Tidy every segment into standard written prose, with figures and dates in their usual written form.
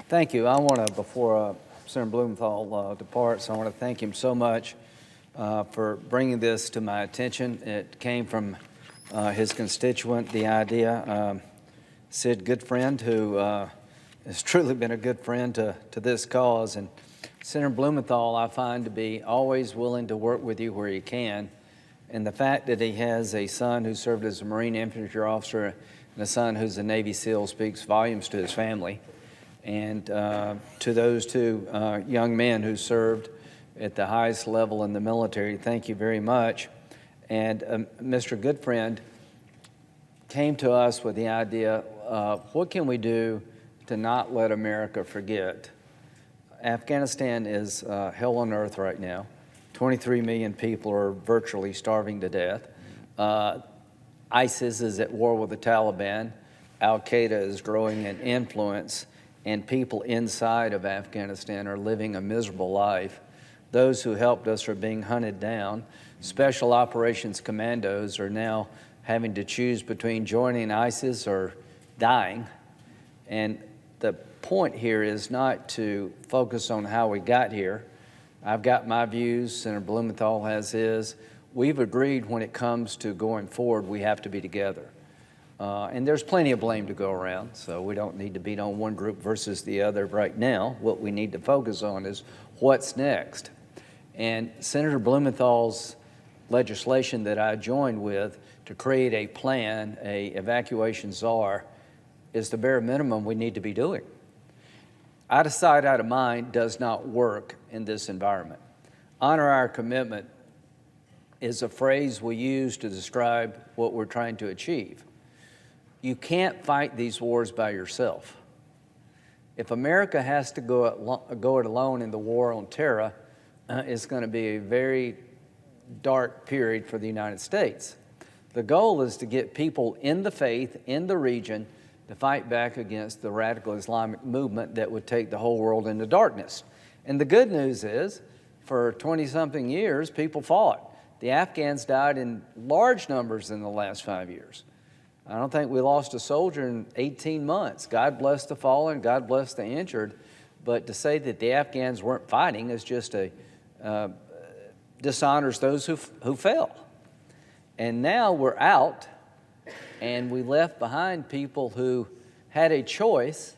Thank you. I want to, before Senator Blumenthal departs, I want to thank him so much for bringing this to my attention. It came from his constituent, the idea. Sid, good friend, who has truly been a good friend to this cause. And Senator Blumenthal, I find to be always willing to work with you where he can. And the fact that he has a son who served as a Marine infantry officer and a son who's a Navy SEAL speaks volumes to his family. And to those two young men who served at the highest level in the military, thank you very much. And Mr. Goodfriend came to us with the idea, what can we do to not let America forget? Afghanistan is hell on earth right now. 23 million people are virtually starving to death. ISIS is at war with the Taliban. Al-Qaeda is growing in influence, and people inside of Afghanistan are living a miserable life. Those who helped us are being hunted down. Special Operations Commandos are now having to choose between joining ISIS or dying. And the point here is not to focus on how we got here. I've got my views, Senator Blumenthal has his. We've agreed when it comes to going forward, we have to be together. And there's plenty of blame to go around, so we don't need to beat on one group versus the other right now. What we need to focus on is what's next. And Senator Blumenthal's legislation that I joined with to create a plan, a evacuation czar, is the bare minimum we need to be doing. Out of sight, out of mind does not work in this environment. Honor our commitment is a phrase we use to describe what we're trying to achieve. You can't fight these wars by yourself. If America has to go it alone in the war on terror, it's going to be a very dark period for the United States. The goal is to get people in the faith, in the region, to fight back against the radical Islamic movement that would take the whole world into darkness. And the good news is, for 20-something years, people fought. The Afghans died in large numbers in the last 5 years. I don't think we lost a soldier in 18 months. God bless the fallen, God bless the injured. But to say that the Afghans weren't fighting is just dishonors those who fell. And now we're out, and we left behind people who had a choice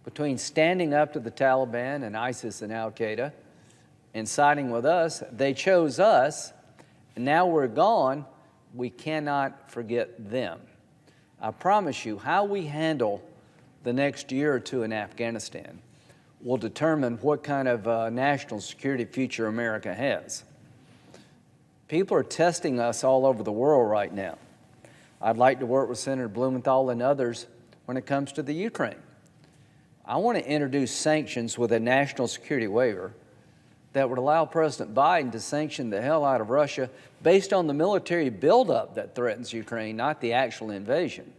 between standing up to the Taliban and ISIS and Al-Qaeda and siding with us. They chose us, and now we're gone. We cannot forget them. I promise you, how we handle the next year or two in Afghanistan will determine what kind of national security future America has. People are testing us all over the world right now. I'd like to work with Senator Blumenthal and others when it comes to the Ukraine. I want to introduce sanctions with a national security waiver that would allow President Biden to sanction the hell out of Russia based on the military buildup that threatens Ukraine, not the actual invasion,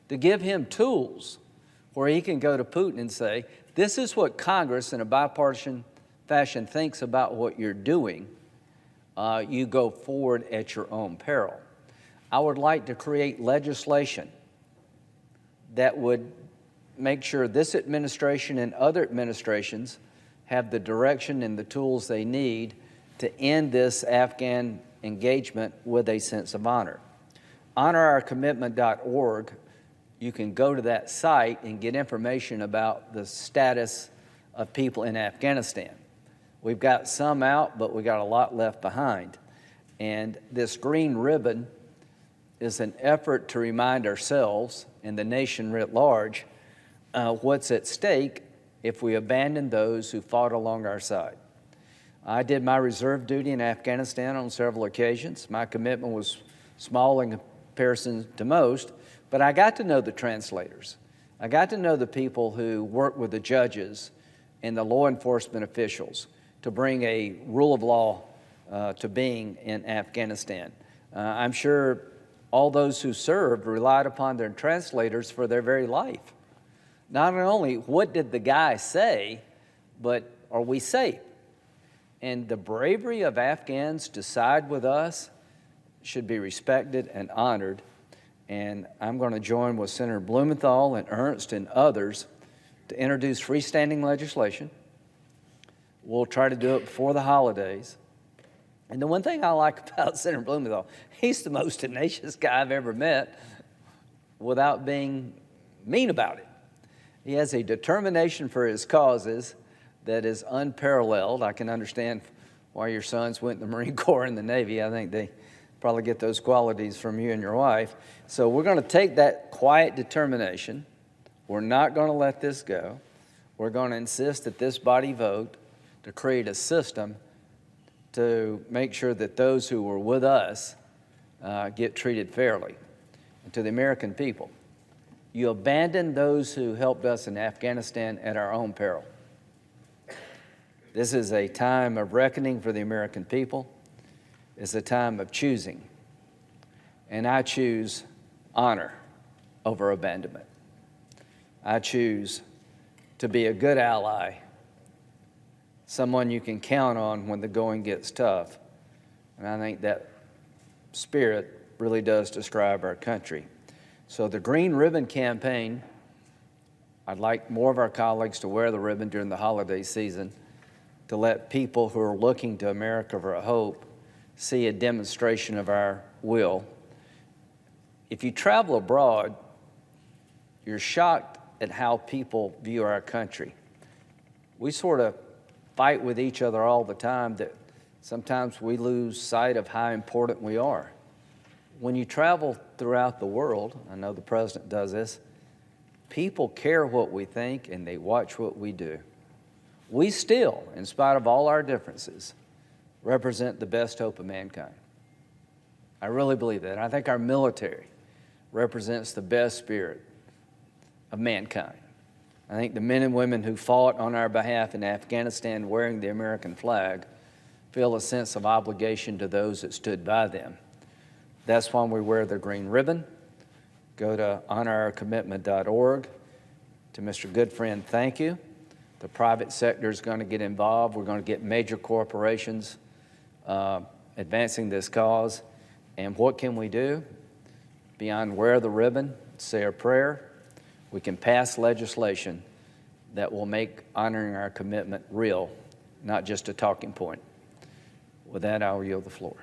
to give him tools where he can go to Putin and say, this is what Congress in a bipartisan fashion thinks about what you're doing. You go forward at your own peril. I would like to create legislation that would make sure this administration and other administrations have the direction and the tools they need to end this Afghan engagement with a sense of honor. HonorOurCommitment.org, you can go to that site and get information about the status of people in Afghanistan. We've got some out, but we got a lot left behind. And this green ribbon is an effort to remind ourselves and the nation writ large what's at stake if we abandon those who fought along our side. I did my reserve duty in Afghanistan on several occasions. My commitment was small in comparison to most, but I got to know the translators. I got to know the people who work with the judges and the law enforcement officials to bring a rule of law to being in Afghanistan. I'm sure all those who served relied upon their translators for their very life. Not only what did the guy say, but are we safe? And the bravery of Afghans to side with us should be respected and honored. And I'm going to join with Senator Blumenthal and Ernst and others to introduce freestanding legislation. We'll try to do it before the holidays. And the one thing I like about Senator Blumenthal, he's the most tenacious guy I've ever met without being mean about it. He has a determination for his causes that is unparalleled. I can understand why your sons went in the Marine Corps and the Navy. I think they probably get those qualities from you and your wife. So we're going to take that quiet determination. We're not going to let this go. We're going to insist that this body vote to create a system to make sure that those who were with us get treated fairly. And to the American people, you abandoned those who helped us in Afghanistan at our own peril. This is a time of reckoning for the American people. It's a time of choosing. And I choose honor over abandonment. I choose to be a good ally, someone you can count on when the going gets tough. And I think that spirit really does describe our country. So the Green Ribbon Campaign, I'd like more of our colleagues to wear the ribbon during the holiday season to let people who are looking to America for a hope see a demonstration of our will. If you travel abroad, you're shocked at how people view our country. We sort of fight with each other all the time that sometimes we lose sight of how important we are. When you travel throughout the world, I know the president does this, people care what we think and they watch what we do. We still, in spite of all our differences, represent the best hope of mankind. I really believe that. I think our military represents the best spirit of mankind. I think the men and women who fought on our behalf in Afghanistan wearing the American flag feel a sense of obligation to those that stood by them. That's why we wear the green ribbon. Go to honorourcommitment.org. To Mr. Goodfriend, thank you. The private sector is going to get involved. We're going to get major corporations advancing this cause. And what can we do? Beyond wear the ribbon, say a prayer, we can pass legislation that will make honoring our commitment real, not just a talking point. With that, I'll yield the floor.